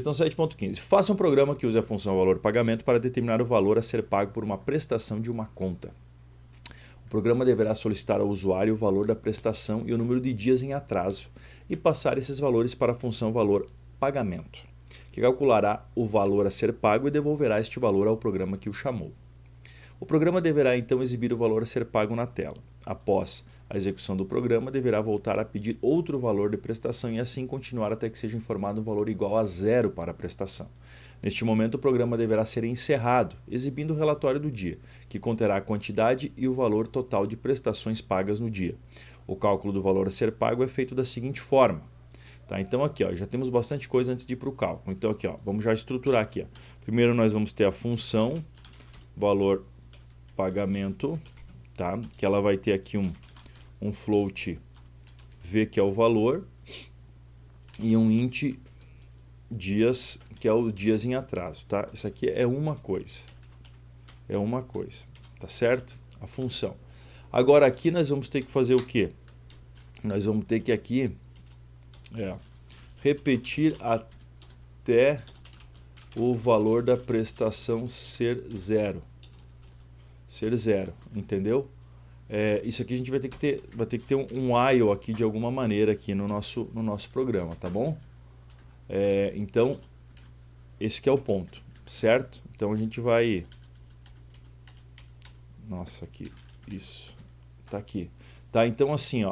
Questão 7.15. Faça um programa que use a função valor pagamento para determinar o valor a ser pago por uma prestação de uma conta. O programa deverá solicitar ao usuário o valor da prestação e o número de dias em atraso e passar esses valores para a função valor pagamento, que calculará o valor a ser pago e devolverá este valor ao programa que o chamou. O programa deverá então exibir o valor a ser pago na tela. Após a execução do programa, deverá voltar a pedir outro valor de prestação e assim continuar até que seja informado um valor igual a zero para a prestação. Neste momento, o programa deverá ser encerrado, exibindo o relatório do dia, que conterá a quantidade e o valor total de prestações pagas no dia. O cálculo do valor a ser pago é feito da seguinte forma. Tá, então aqui já temos bastante coisa antes de ir para o cálculo. Então aqui vamos já estruturar aqui. Primeiro nós vamos ter a função valor pagamento, tá? Que ela vai ter aqui um float v, que é o valor, e um int dias, que é o dias em atraso, tá? Isso aqui é uma coisa. É uma coisa, tá certo? A função. Agora aqui nós vamos ter que fazer o quê? Nós vamos ter que aqui repetir até o valor da prestação ser zero. Ser zero, entendeu? Isso aqui a gente vai ter que ter um while aqui de alguma maneira aqui no nosso programa, tá bom? Então, esse que é o ponto, certo? Então a gente vai... Nossa, aqui, isso, tá aqui. Tá, então assim,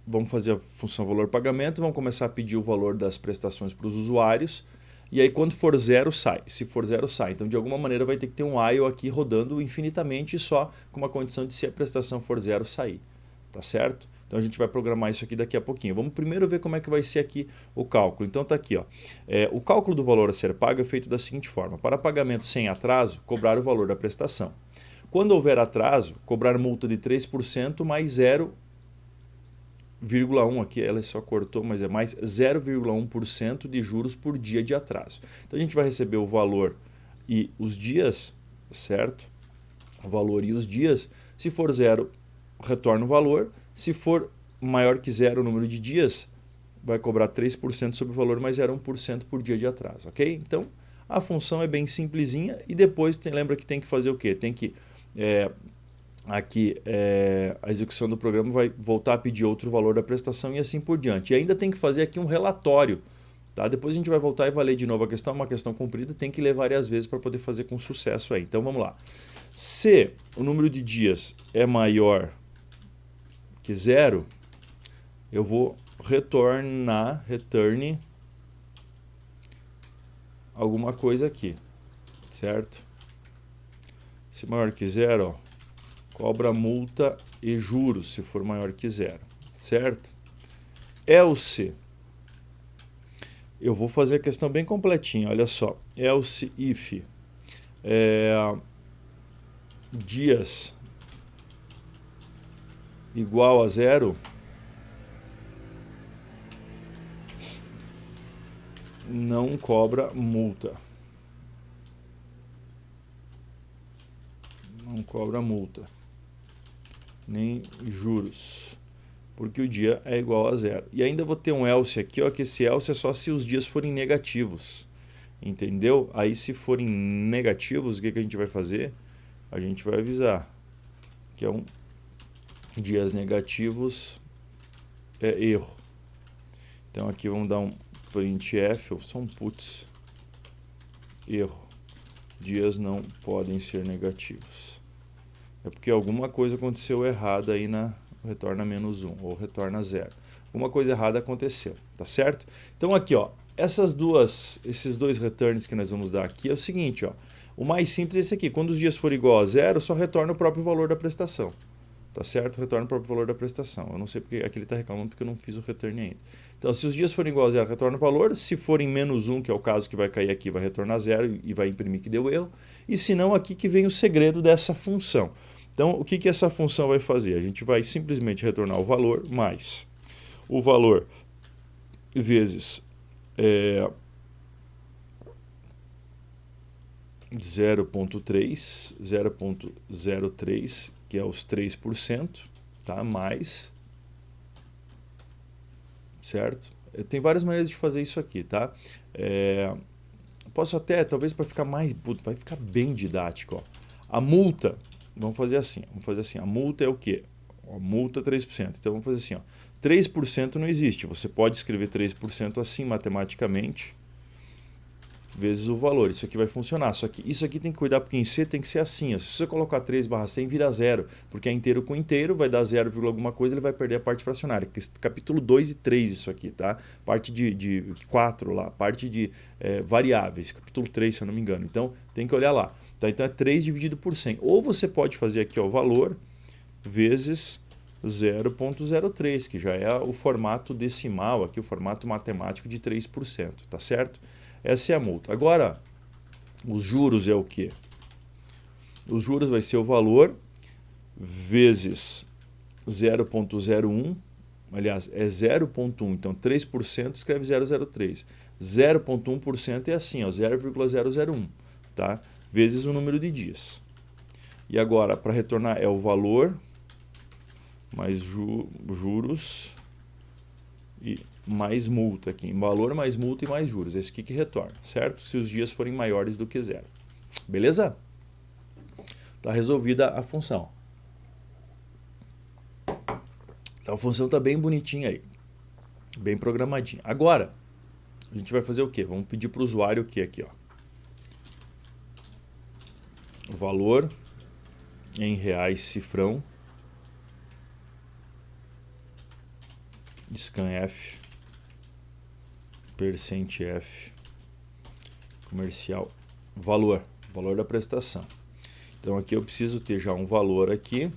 vamos fazer a função valor pagamento, vamos começar a pedir o valor das prestações para os usuários, e aí quando for zero sai, se for zero sai. Então de alguma maneira vai ter que ter um while aqui rodando infinitamente só com uma condição de se a prestação for zero sair, tá certo? Então a gente vai programar isso aqui daqui a pouquinho. Vamos primeiro ver como é que vai ser aqui o cálculo. Então tá aqui, o cálculo do valor a ser pago é feito da seguinte forma. Para pagamento sem atraso, cobrar o valor da prestação. Quando houver atraso, cobrar multa de 3% mais 0,1, aqui ela só cortou, mas é mais 0,1% de juros por dia de atraso. Então a gente vai receber o valor e os dias, certo? O valor e os dias. Se for zero, retorna o valor. Se for maior que zero o número de dias, vai cobrar 3% sobre o valor mais 0,1% por dia de atraso, ok? Então a função é bem simplesinha e depois lembra que tem que fazer o quê? Tem que... a execução do programa vai voltar a pedir outro valor da prestação e assim por diante. E ainda tem que fazer aqui um relatório. Tá? Depois a gente vai voltar e vai ler de novo a questão, uma questão comprida, tem que ler várias vezes para poder fazer com sucesso aí. Então vamos lá. Se o número de dias é maior que zero, eu vou return alguma coisa aqui, certo? Se maior que zero, cobra multa e juros, se for maior que zero, certo? Else, eu vou fazer a questão bem completinha, olha só. Else if dias igual a zero, não cobra multa. Não cobra multa, nem juros, porque o dia é igual a zero. E ainda vou ter um else aqui, que esse else é só se os dias forem negativos, entendeu? Aí se forem negativos, o que a gente vai fazer? A gente vai avisar que dias negativos é erro. Então aqui vamos dar um printf, ou só um puts, erro. Dias não podem ser negativos. É porque alguma coisa aconteceu errada aí retorna -1 ou retorna 0. Alguma coisa errada aconteceu, tá certo? Então aqui, esses dois returns que nós vamos dar aqui é o seguinte, o mais simples é esse aqui. Quando os dias forem igual a 0, só retorna o próprio valor da prestação. Tá certo? Retorna o próprio valor da prestação. Eu não sei porque aqui ele está reclamando porque eu não fiz o return ainda. Então, se os dias forem igual a 0, retorna o valor. Se forem -1, que é o caso que vai cair aqui, vai retornar 0 e vai imprimir que deu erro. E se não, aqui que vem o segredo dessa função. Então, o que essa função vai fazer? A gente vai simplesmente retornar o valor mais o valor vezes 0,03, que é os 3%, tá? Mais, certo? tem várias maneiras de fazer isso aqui, tá? Posso até, talvez para ficar mais... vai ficar bem didático, ó. A multa, vamos fazer assim, a multa é o quê? A multa é 3%. Então vamos fazer assim, ó. 3% não existe. Você pode escrever 3% assim matematicamente, vezes o valor. Isso aqui vai funcionar. Só que isso aqui tem que cuidar, porque em C tem que ser assim. Ó. Se você colocar 3/100, vira zero, porque é inteiro com inteiro, vai dar 0, alguma coisa, ele vai perder a parte fracionária. Capítulo 2 e 3 isso aqui, tá? Parte de 4 lá, parte de variáveis, capítulo 3, se eu não me engano. Então, tem que olhar lá. Tá? Então, é 3 dividido por 100. Ou você pode fazer aqui ó, o valor vezes 0,03, que já é o formato decimal, aqui o formato matemático de 3%, tá certo? Essa é a multa. Agora, os juros é o quê? Os juros vai ser o valor vezes 0,01, aliás, é 0,1, então 3% escreve 0,03. 0,1% é assim, ó, 0,001, tá? Vezes o número de dias. E agora, para retornar, é o valor mais juros e mais multa aqui. Valor mais multa e mais juros. Esse aqui que retorna, certo? Se os dias forem maiores do que 0. Beleza? Está resolvida a função. Então a função está bem bonitinha aí. Bem programadinha. Agora, a gente vai fazer o quê? Vamos pedir para o usuário o quê aqui, ó? O valor em reais cifrão. Scanf, %F, comercial, valor da prestação. Então aqui eu preciso ter já um valor aqui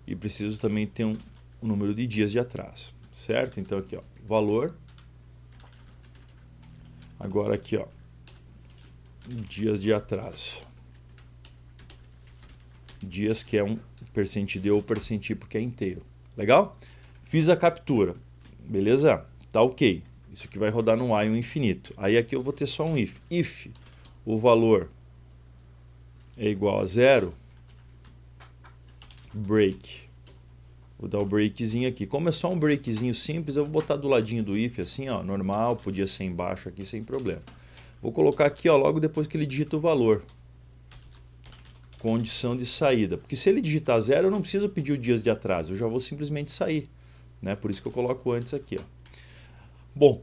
e preciso também ter um número de dias de atraso, certo? Então aqui ó, valor, agora aqui ó, dias de atraso, dias que é um %D ou %I porque é inteiro, legal? Fiz a captura. Beleza? Tá ok. Isso aqui vai rodar no while infinito. Aí aqui eu vou ter só um if. If o valor é igual a 0, break. Vou dar o breakzinho aqui. Como é só um breakzinho simples, eu vou botar do ladinho do if assim, ó, normal, podia ser embaixo aqui sem problema. Vou colocar aqui, ó, logo depois que ele digita o valor. Condição de saída. Porque se ele digitar 0, eu não preciso pedir o dias de atraso, eu já vou simplesmente sair. Né? Por isso que eu coloco antes aqui. Ó. Bom,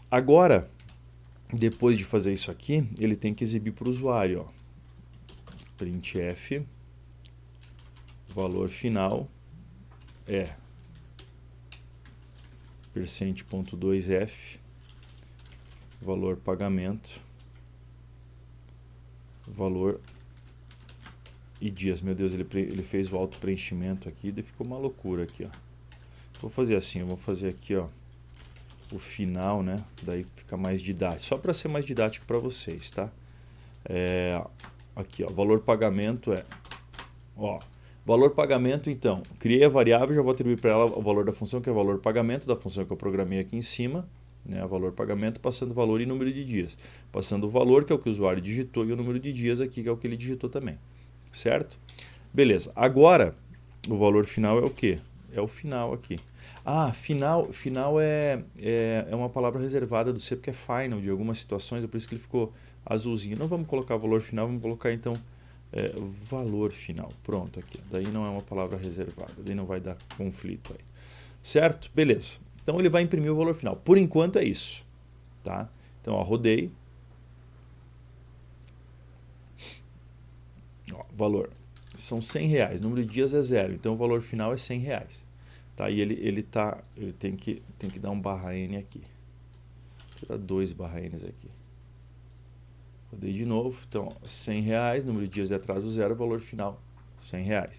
agora, depois de fazer isso aqui, ele tem que exibir para o usuário. Ó. Printf, valor final é %.2f, valor pagamento, valor e dias. Meu Deus, ele fez o auto preenchimento aqui e ficou uma loucura aqui, ó. Vou fazer assim, eu vou fazer aqui, ó, o final, né? Daí fica mais didático, só para ser mais didático para vocês, tá? Aqui, ó, valor pagamento é, ó, valor pagamento, então, criei a variável, já vou atribuir para ela o valor da função, que é o valor pagamento da função que eu programei aqui em cima, né? O valor pagamento, passando o valor e número de dias, passando o valor, que é o que o usuário digitou, e o número de dias aqui, que é o que ele digitou também. Certo? Beleza. Agora, o valor final é o quê? É o final aqui. Ah, final é uma palavra reservada do C, porque é final de algumas situações, é por isso que ele ficou azulzinho. Não vamos colocar valor final, vamos colocar então valor final. Pronto, aqui. Daí não é uma palavra reservada, daí não vai dar conflito aí. Certo? Beleza. Então ele vai imprimir o valor final. Por enquanto é isso. Tá? Então, ó, rodei. Ó, valor são R$100, número de dias é 0, então o valor final é R$100. Tá? E ele tem que dar um /n aqui. Vou dar 2/n aqui. Rodei de novo, então R$100, número de dias de atraso 0, valor final R$100.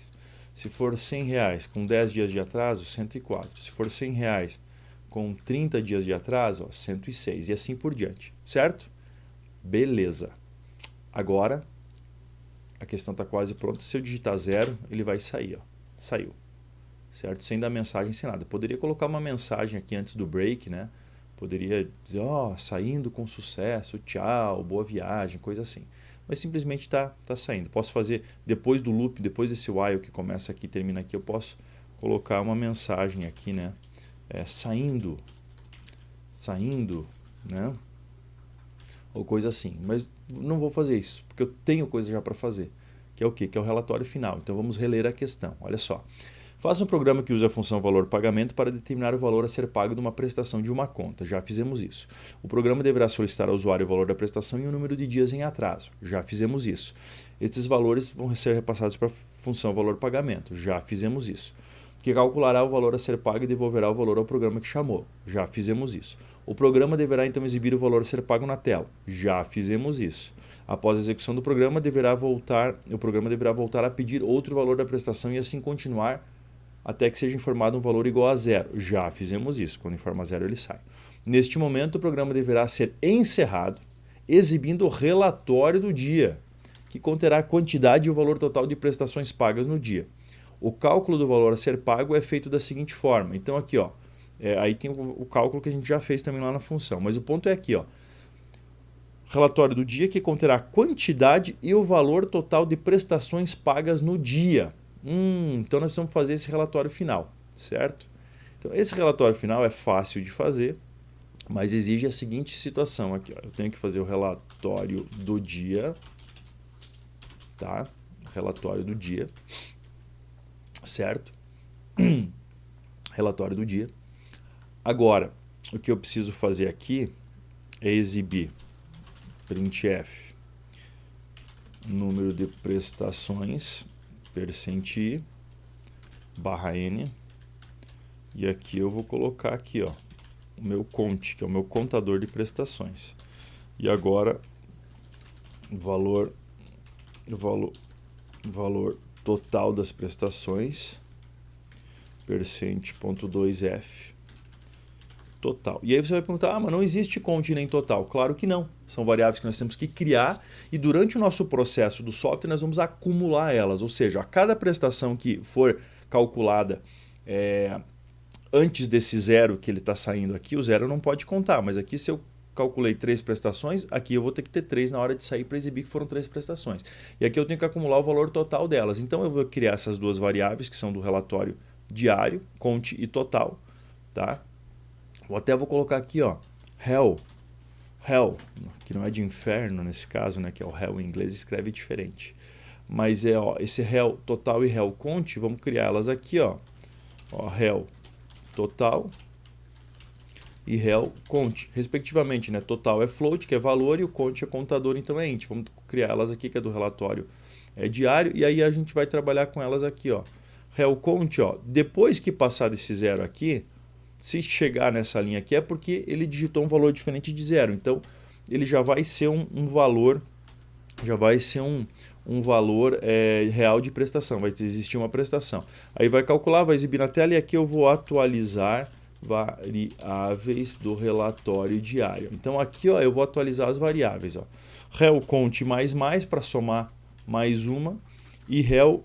Se for R$100 com 10 dias de atraso, 104. Se for R$100 com 30 dias de atraso, ó, 106 e assim por diante, certo? Beleza. Agora a questão está quase pronta. Se eu digitar 0, ele vai sair. Ó. Saiu. Certo? Sem dar mensagem, sem nada. Eu poderia colocar uma mensagem aqui antes do break, né? Poderia dizer, ó, saindo com sucesso, tchau, boa viagem, coisa assim. Mas simplesmente está saindo. Posso fazer, depois do loop, depois desse while que começa aqui e termina aqui, eu posso colocar uma mensagem aqui, né? saindo, né? Ou coisa assim. Mas não vou fazer isso, porque eu tenho coisa já para fazer. Que é o quê? Que é o relatório final. Então vamos reler a questão. Olha só. Faça um programa que use a função valor pagamento para determinar o valor a ser pago de uma prestação de uma conta. Já fizemos isso. O programa deverá solicitar ao usuário o valor da prestação e o número de dias em atraso. Já fizemos isso. Estes valores vão ser repassados para a função valor pagamento. Já fizemos isso. Que calculará o valor a ser pago e devolverá o valor ao programa que chamou. Já fizemos isso. O programa deverá então exibir o valor a ser pago na tela. Já fizemos isso. Após a execução do programa, o programa deverá voltar a pedir outro valor da prestação e assim continuar até que seja informado um valor igual a zero. Já fizemos isso. Quando informa zero, ele sai. Neste momento, o programa deverá ser encerrado, exibindo o relatório do dia, que conterá a quantidade e o valor total de prestações pagas no dia. O cálculo do valor a ser pago é feito da seguinte forma. Então aqui, ó, aí tem o cálculo que a gente já fez também lá na função. Mas o ponto é aqui, ó, relatório do dia que conterá a quantidade e o valor total de prestações pagas no dia. Então nós precisamos fazer esse relatório final, certo? Então esse relatório final é fácil de fazer, mas exige a seguinte situação aqui, ó. Eu tenho que fazer o relatório do dia, tá? Relatório do dia, certo? Relatório do dia. Agora, o que eu preciso fazer aqui é exibir printf número de prestações %i barra n, e aqui eu vou colocar aqui, ó, o meu cont, que é o meu contador de prestações. E agora valor total das prestações %.2f total. E aí você vai perguntar, mas não existe cont nem total. Claro que não. São variáveis que nós temos que criar e durante o nosso processo do software nós vamos acumular elas. Ou seja, a cada prestação que for calculada antes desse zero que ele está saindo aqui, o zero não pode contar. Mas aqui se eu calculei 3 prestações, aqui eu vou ter que ter 3 na hora de sair para exibir que foram 3 prestações. E aqui eu tenho que acumular o valor total delas. Então eu vou criar essas duas variáveis que são do relatório diário, cont e total, tá? Vou colocar aqui, ó, hell, que não é de inferno nesse caso, né, que é o hell em inglês, escreve diferente. Mas esse hell total e hell cont, vamos criar elas aqui, ó, hell total e hell cont, respectivamente, né? Total é float, que é valor, e o cont é contador, então é int. Vamos criar elas aqui, que é do relatório diário, e aí a gente vai trabalhar com elas aqui, ó. Hell cont, ó, depois que passar desse zero aqui, se chegar nessa linha aqui é porque ele digitou um valor diferente de zero. Então, ele já vai ser um valor, real de prestação. Vai existir uma prestação. Aí vai calcular, vai exibir na tela e aqui eu vou atualizar variáveis do relatório diário. Então, aqui ó, eu vou atualizar as variáveis. Ó. Rel cont mais para somar mais uma e rel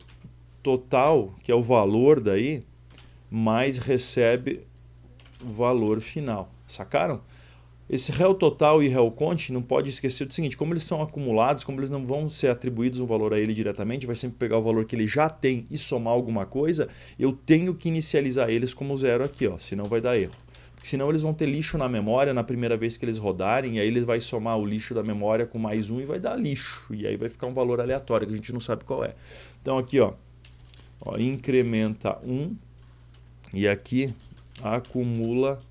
total, que é o valor daí, mais recebe valor final. Sacaram? Esse réu total e réu cont não pode esquecer do seguinte, como eles são acumulados, como eles não vão ser atribuídos um valor a ele diretamente, vai sempre pegar o valor que ele já tem e somar alguma coisa, eu tenho que inicializar eles como zero aqui, ó, senão vai dar erro. Porque senão eles vão ter lixo na memória na primeira vez que eles rodarem, e aí ele vai somar o lixo da memória com mais um e vai dar lixo. E aí vai ficar um valor aleatório que a gente não sabe qual é. Então aqui, ó incrementa 1 e aqui acumula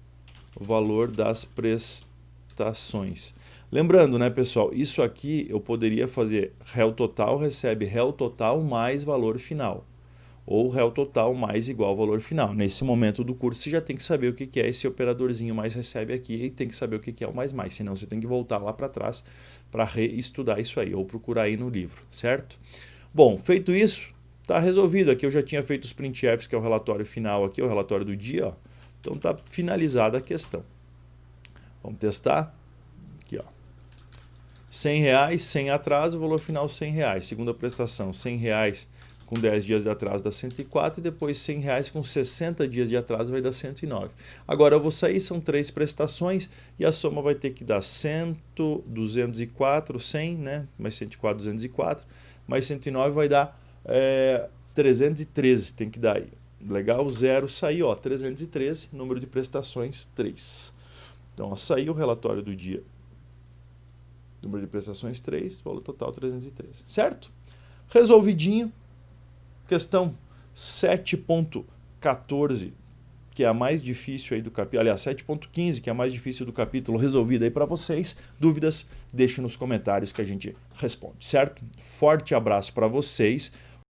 o valor das prestações. Lembrando, né, pessoal, isso aqui eu poderia fazer réu total recebe réu total mais valor final. Ou réu total mais igual valor final. Nesse momento do curso você já tem que saber o que é esse operadorzinho mais recebe aqui e tem que saber o que é o mais. Senão você tem que voltar lá para trás para reestudar isso aí ou procurar aí no livro, certo? Bom, feito isso, está resolvido. Aqui eu já tinha feito os printfs, que é o relatório final aqui, o relatório do dia, ó. Então está finalizada a questão. Vamos testar? Aqui, ó. R$100, sem atraso, valor final R$100. Segunda prestação, R$100 com 10 dias de atraso dá 104 e depois R$100 com 60 dias de atraso vai dar 109. Agora eu vou sair, são 3 prestações e a soma vai ter que dar 100, 204, 100, né? Mais 104, 204, mais 109 vai dar 313, tem que dar aí. Legal, 0 saiu, ó, 313, número de prestações 3. Então, ó, saiu o relatório do dia. Número de prestações 3, valor total 313. Certo? Resolvidinho. Questão 7.14, que é a mais difícil aí do capítulo. Aliás, 7.15, que é a mais difícil do capítulo, resolvida aí para vocês. Dúvidas, deixe nos comentários que a gente responde, certo? Forte abraço para vocês.